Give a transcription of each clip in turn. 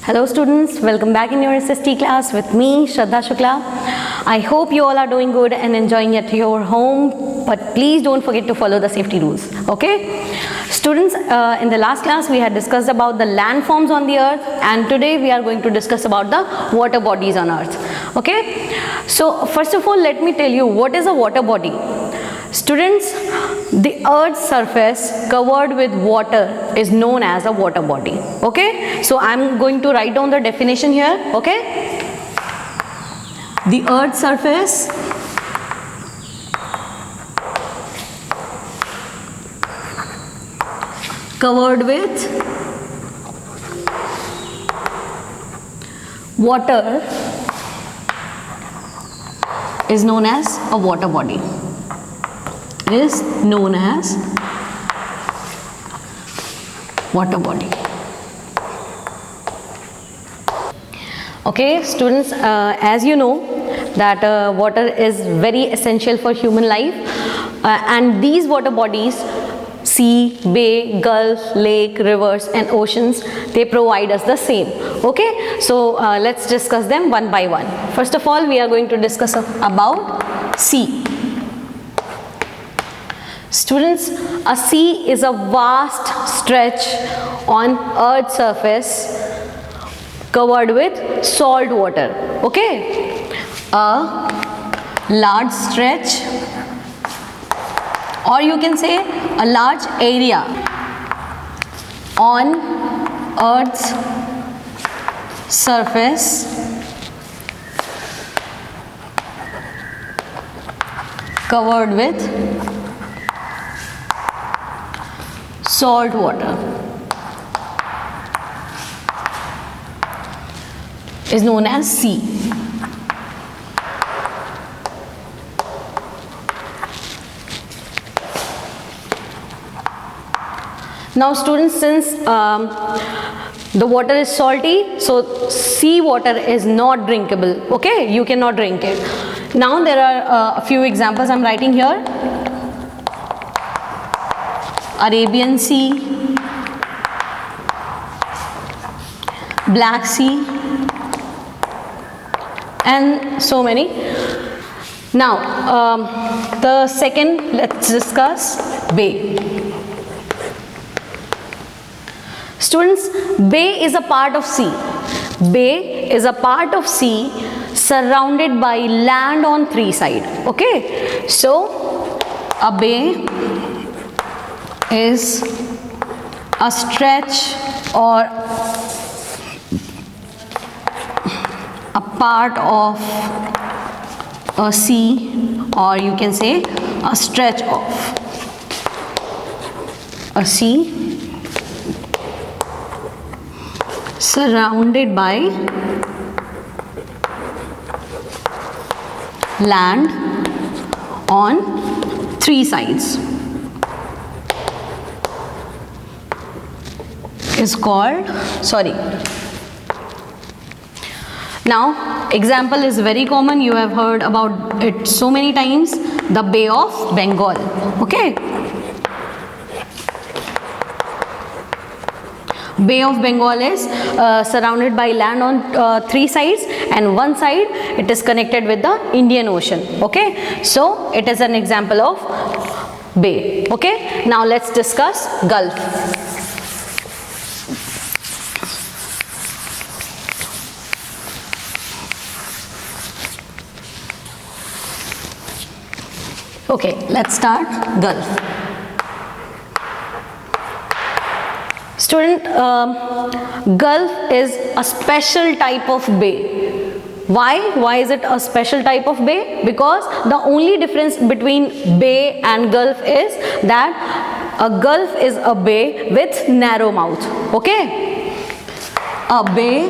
Hello students, welcome back in your SST class with me Shraddha Shukla. I hope you all are doing good and enjoying at your home, but please don't forget to follow the safety rules, okay? Students, in the last class we had discussed about the landforms on the earth, and today we are going to discuss about the water bodies on earth, okay? So first of all, let me tell you what is a water body. Students, the earth's surface covered with water is known as a water body, okay? So I'm going to write down the definition here, okay? The earth's surface covered with water is known as a water body. Is known as water body. Okay, students, as you know that water is very essential for human life, and these water bodies, sea, bay, gulf, lake, rivers and oceans, they provide us the same. Okay, so let's discuss them one by one. First of all, we are going to discuss about sea. Students, a sea is a vast stretch on earth's surface covered with salt water, okay? A large stretch, or you can say a large area on earth's surface covered with salt water is known as sea. Now students, since the water is salty, so sea water is not drinkable, okay? You cannot drink it. Now there are a few examples I'm writing here. Arabian Sea, Black Sea, and so many. Now the second, let's discuss bay. Students, bay is a part of sea. Bay is a part of sea surrounded by land on three sides, okay? So a bay is a stretch or a part of a sea, or you can say a stretch of a sea surrounded by land on three sides. Is called, now example is very common, you have heard about it so many times, the Bay of Bengal, okay? Bay of Bengal is surrounded by land on three sides, and one side it is connected with the Indian Ocean, okay? So it is an example of bay, okay? Now let's discuss Gulf. Okay, let's start Gulf. Student, Gulf is a special type of bay. Why? Why is it a special type of bay? Because the only difference between bay and Gulf is that a Gulf is a bay with narrow mouth, okay? A bay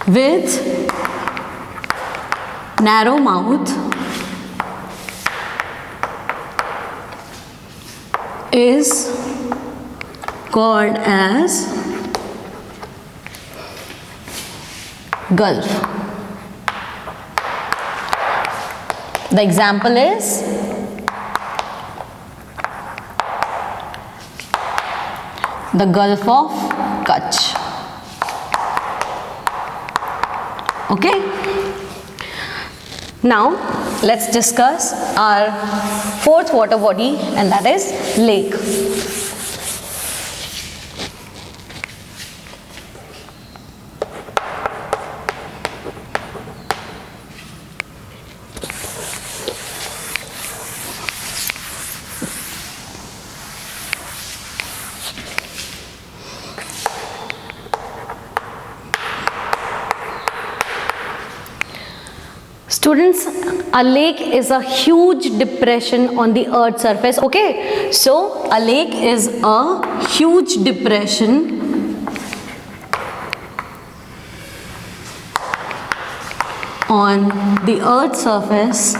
with narrow mouth is called as Gulf. The example is the Gulf of Kutch. Okay. Now let's discuss our fourth water body, and that is lake. Students, a lake is a huge depression on the earth's surface. Okay, so a lake is a huge depression on the earth's surface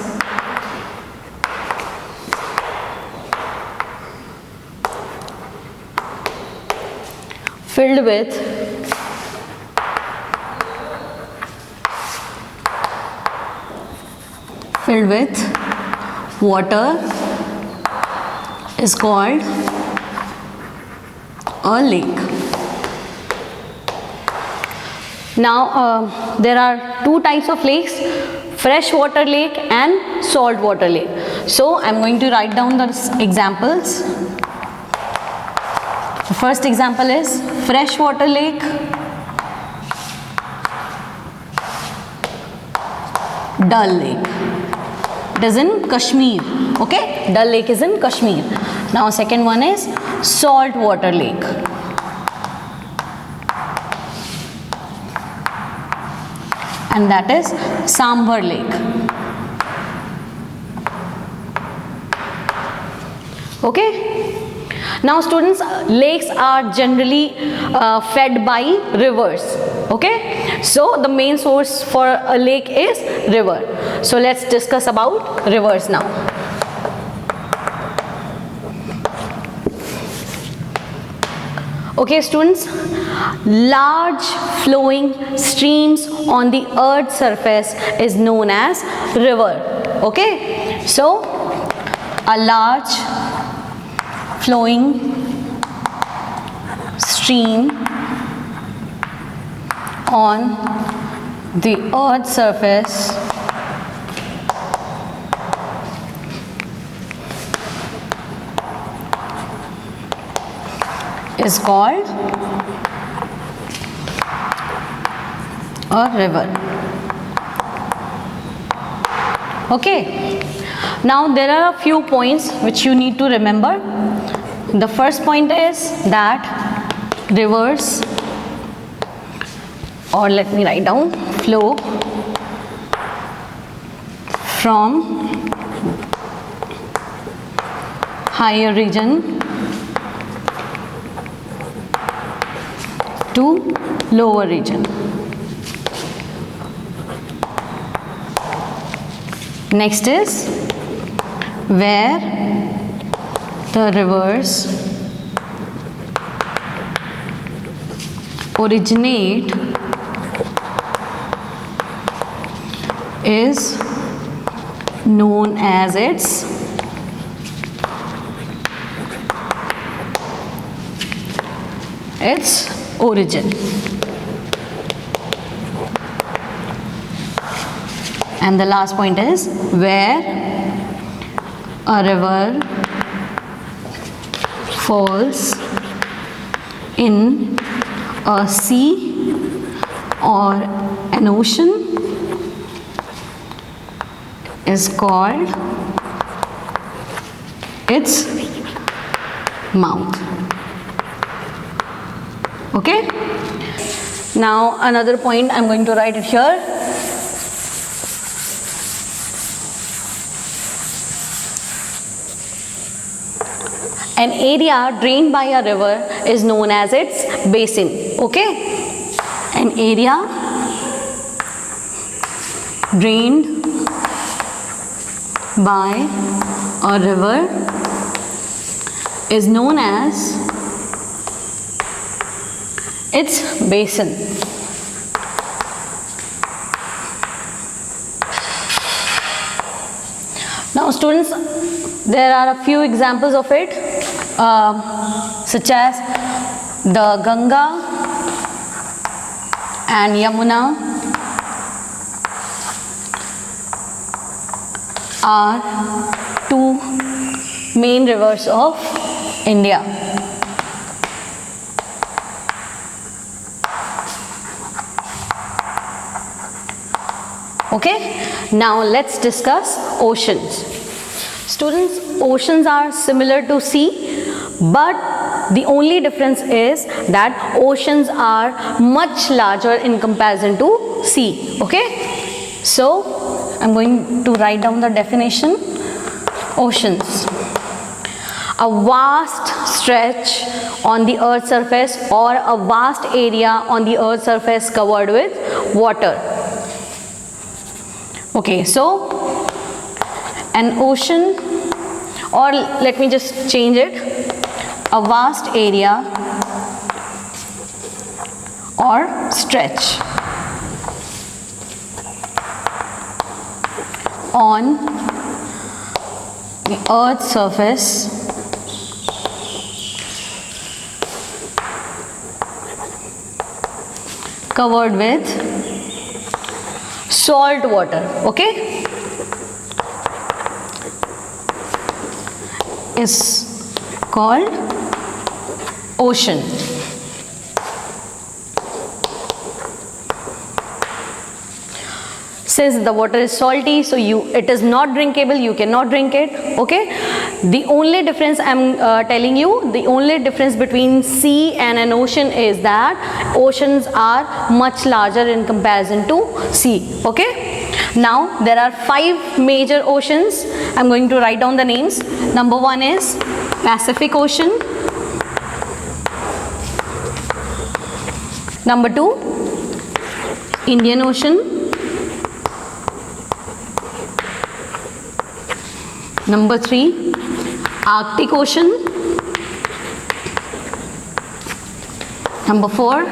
filled with water is called a lake. Now there are two types of lakes, freshwater lake and saltwater lake. So I'm going to write down the examples. The first example is freshwater lake, Dal Lake. It is in Kashmir. Okay, Dal Lake is in Kashmir. Now second one is saltwater lake. And that is Sambhar Lake. Okay. Now students, lakes are generally fed by rivers. Okay, so the main source for a lake is river. So let's discuss about rivers now. Okay students, large flowing streams on the earth's surface is known as river. Okay, so a large flowing stream on the earth's surface is called a river. Okay, now there are a few points which you need to remember. The first point is that rivers, or let me write down, flow from higher region to lower region. Next is where the rivers originate is known as its origin. And the last point is where a river falls in a sea or an ocean is called its mouth. Okay? Now another point, I'm going to write it here. An area drained by a river is known as its basin. Okay? An area drained by a river is known as its basin. Now students, there are a few examples of it, such as the Ganga and Yamuna are two main rivers of India. Okay, now let's discuss oceans. Students, oceans are similar to sea, but the only difference is that oceans are much larger in comparison to sea. Okay, so I'm going to write down the definition. Oceans: a vast stretch on the earth's surface or a vast area on the earth's surface covered with water. Okay, so an ocean, or let me just change it, a vast area or stretch on the earth's surface covered with salt water, okay, is called ocean. Since the water is salty, so it is not drinkable, you cannot drink it. Okay, the only difference I'm telling you, the only difference between sea and an ocean is that oceans are much larger in comparison to sea. Okay, now there are 5 major oceans. I'm going to write down the names. Number 1 is Pacific Ocean. Number 2, Indian Ocean. Number 3, Arctic Ocean. Number 4,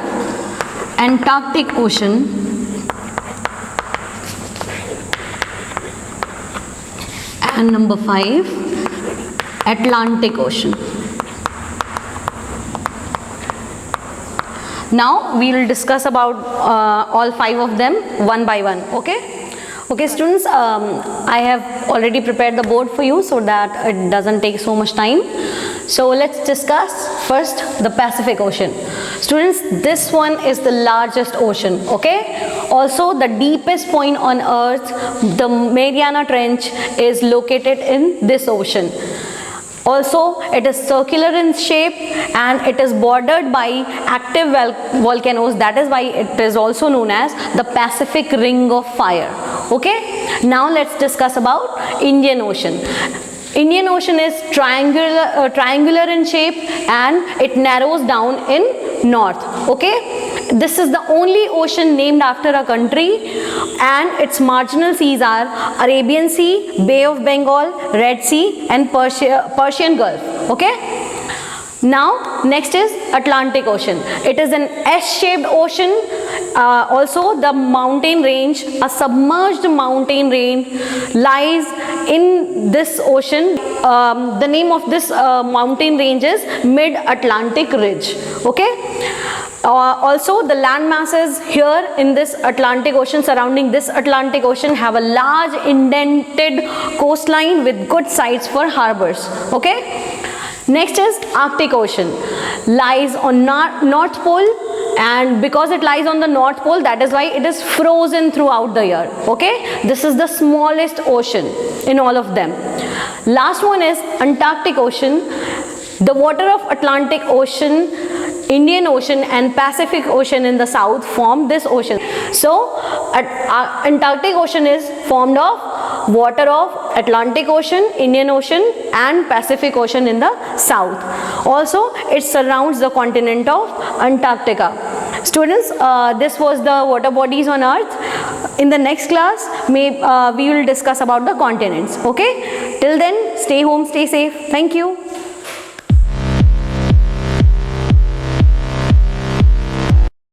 Antarctic Ocean. And number 5, Atlantic Ocean. Now we will discuss about all 5 of them one by one. Okay. Okay students, I have already prepared the board for you so that it doesn't take so much time. So let's discuss first the Pacific Ocean. Students, this one is the largest ocean, okay? Also the deepest point on earth, the Mariana Trench, is located in this ocean. Also, it is circular in shape and it is bordered by active volcanoes. That is why it is also known as the Pacific Ring of Fire. Okay, now let's discuss about Indian Ocean. Indian Ocean is triangular in shape and it narrows down in north. Okay, this is the only ocean named after a country, and its marginal seas are Arabian Sea, Bay of Bengal, Red Sea and Persian Gulf. Okay. Now next is Atlantic Ocean. It is an S-shaped ocean. Also the mountain range, a submerged mountain range, lies in this ocean. The name of this mountain range is Mid-Atlantic Ridge. Okay. Also the land masses here in this Atlantic Ocean, surrounding this Atlantic Ocean, have a large indented coastline with good sites for harbors. Okay. Next is Arctic Ocean. Lies on North Pole, and because it lies on the North Pole, that is why it is frozen throughout the year. Okay, this is the smallest ocean in all of them. Last one is Antarctic Ocean. The water of Atlantic Ocean, Indian Ocean and Pacific Ocean in the south form this ocean. So Antarctic Ocean is formed of water of Atlantic Ocean, Indian Ocean and Pacific Ocean in the south. Also it surrounds the continent of Antarctica. Students, this was the water bodies on earth. In the next class we will discuss about the continents. Okay, till then stay home, stay safe. Thank you.